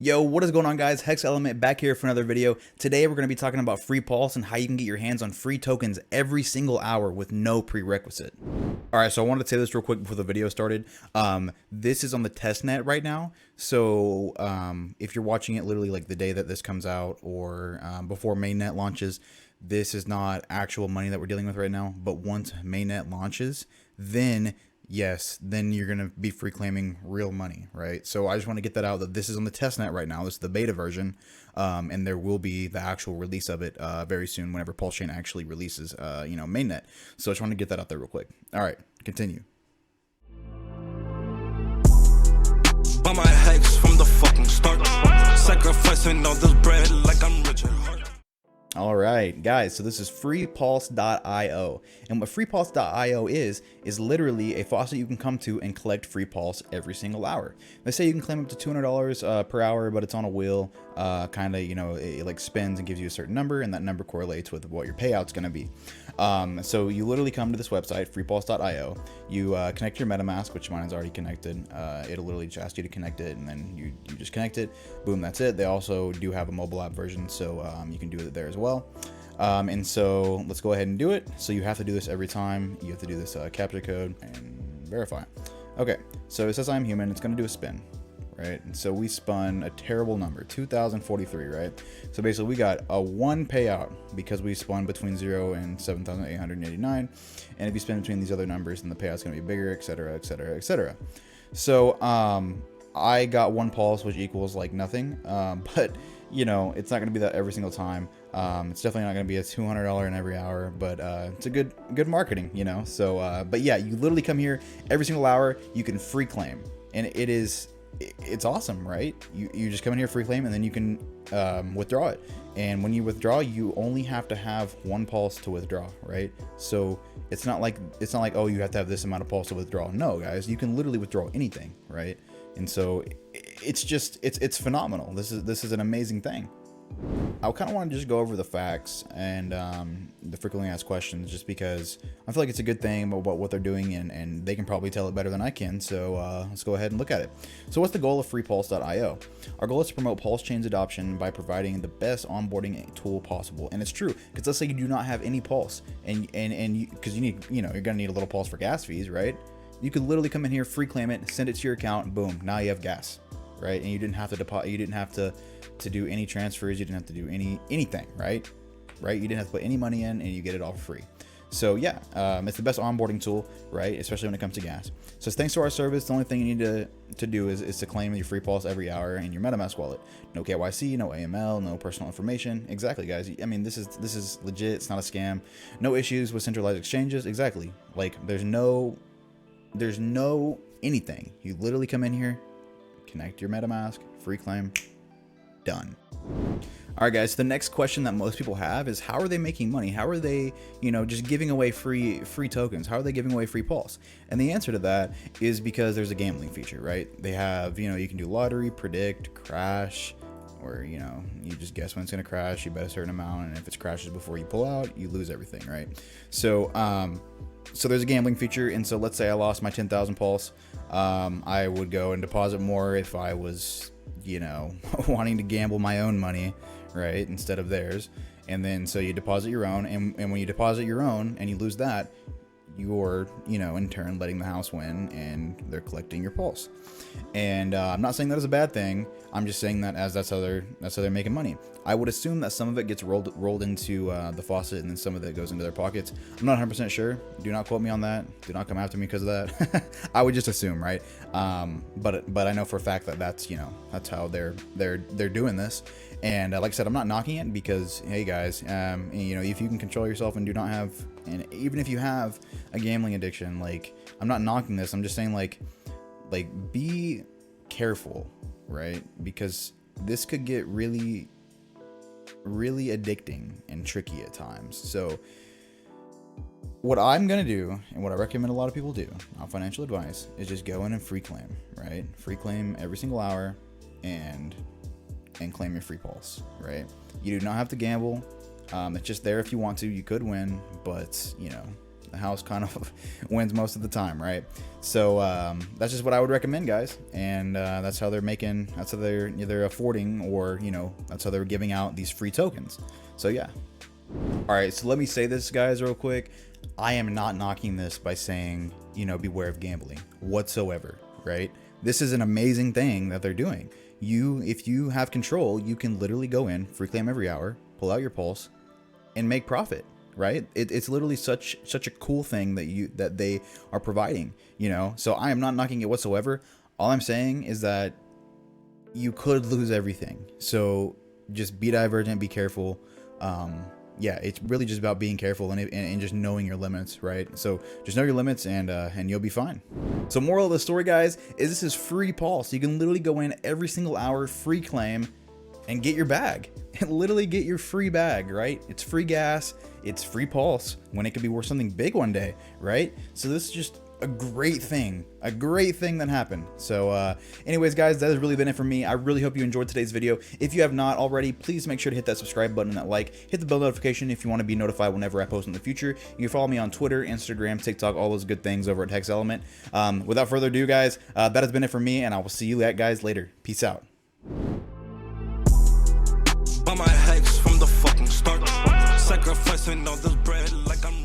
Yo, what is going on, guys? HexElement back here for another video. Today we're going to be talking about free pulse and how you can get your hands on free tokens every single hour with no prerequisite. Alright, so I wanted to say this real quick before the video started. This is on the test net right now, so if you're watching it literally like the day that this comes out or before mainnet launches, this is not actual money that we're dealing with right now, but once mainnet launches, then yes, then you're going to be free claiming real money, right? So I just want to get that out that this is on the testnet right now. This is the beta version, and there will be the actual release of it very soon whenever Pulsechain actually releases, mainnet. So I just want to get that out there real quick. All right, continue. By my hex from the fucking start, sacrificing all this bread like I'm Richard Hart. All right, guys, so this is FreePulse.io, and what FreePulse.io is literally a faucet you can come to and collect free pulse every single hour. They say you can claim up to $200 per hour, but it's on a wheel, kind of, it like spins and gives you a certain number, and that number correlates with what your payout's going to be. So you literally come to this website, FreePulse.io, you connect your MetaMask, which mine is already connected. It'll literally just ask you to connect it, and then you just connect it, boom, that's it. They also do have a mobile app version, so you can do it there as well. And so let's go ahead and do it. So you have to do this every time. You have to do this captcha code and verify. Okay, so it says I'm human. It's going to do a spin, right? And so we spun a terrible number, 2043, right? So basically we got a 1 payout because we spun between 0 and 7,889. And if you spin between these other numbers, then the payout's going to be bigger, etc., etc., etc. So I got 1 pulse, which equals like nothing, but it's not going to be that every single time. It's definitely not going to be a $200 in every hour, but it's a good marketing, So, but yeah, you literally come here every single hour. You can free claim, and it's awesome, right? You just come in here, free claim, and then you can withdraw it. And when you withdraw, you only have to have 1 pulse to withdraw, right? So it's not like oh, you have to have this amount of pulse to withdraw. No, guys, you can literally withdraw anything, right? And so it's phenomenal. This is an amazing thing. I kind of want to just go over the facts and the frequently asked questions, just because I feel like it's a good thing about what they're doing, and they can probably tell it better than I can. So let's go ahead and look at it. So what's the goal of FreePulse.io? Our goal is to promote Pulsechain's adoption by providing the best onboarding tool possible. And it's true, because let's say you do not have any pulse, and because you need, you're gonna need a little pulse for gas fees, right? You could literally come in here, free claim it, send it to your account, boom, now you have gas, right? And you didn't have to deposit, you didn't have to do any transfers, you didn't have to do anything, right? You didn't have to put any money in, and you get it all for free. So yeah, it's the best onboarding tool, right? Especially when it comes to gas. So thanks to our service, the only thing you need to do is to claim your free pulse every hour in your MetaMask wallet. No KYC, no AML, no personal information. Exactly, guys. I mean, this is legit. It's not a scam. No issues with centralized exchanges. Exactly. Like there's no anything. You literally come in here, connect your MetaMask, free claim, done. All right, guys, the next question that most people have is, how are they making money? How are they, just giving away free tokens? How are they giving away free pulse? And the answer to that is because there's a gambling feature, right? They have, you can do lottery, predict, crash, or, you just guess when it's going to crash, you bet a certain amount, and if it crashes before you pull out, you lose everything, right? So, so there's a gambling feature, and so let's say I lost my 10,000 pulse. I would go and deposit more if I was, wanting to gamble my own money, right, instead of theirs. And then so you deposit your own, and when you deposit your own and you lose that, you're, in turn letting the house win, and they're collecting your pulse. And I'm not saying that is a bad thing. I'm just saying that as that's how they're making money. I would assume that some of it gets rolled into the faucet, and then some of it goes into their pockets. I'm not 100% sure. Do not quote me on that. Do not come after me because of that. I would just assume, right? But I know for a fact that that's that's how they're doing this. And like I said, I'm not knocking it, because hey guys, if you can control yourself and do not have, and even if you have a gambling addiction, like, I'm not knocking this. I'm just saying like be careful, right? Because this could get really addicting and tricky at times. So what I'm gonna do, and what I recommend a lot of people do, not financial advice, is just go in and free claim, right? Free claim every single hour, and claim your free pulse, right? You do not have to gamble. It's just there if you want to. You could win, but The house kind of wins most of the time, right? So that's just what I would recommend, guys. And that's how they're making, that's how they're either affording, or, you know, that's how they're giving out these free tokens. So yeah. All right, so let me say this, guys, real quick. I am not knocking this by saying, you know, beware of gambling whatsoever, right? This is an amazing thing that they're doing. If you have control, you can literally go in, free claim every hour, pull out your pulse, and make profit, right? It's literally such a cool thing that they are providing, you know. So I am not knocking it whatsoever. All I'm saying is that you could lose everything. So just be divergent, be careful. Yeah, it's really just about being careful and just knowing your limits, right? So just know your limits and you'll be fine. So moral of the story, guys, is this is free pulse. You can literally go in every single hour, free claim, and get your bag. And literally get your free bag, right? It's free gas, it's free pulse when it could be worth something big one day, right? So this is just a great thing that happened. So anyways, guys, that has really been it for me. I really hope you enjoyed today's video. If you have not already, please make sure to hit that subscribe button and that like. Hit the bell notification if you want to be notified whenever I post in the future. You can follow me on Twitter, Instagram, TikTok, all those good things over at HexElement. Without further ado, guys, that has been it for me, and I will see you guys later. Peace out. By my hex from the fucking start, sacrificing all this bread like I'm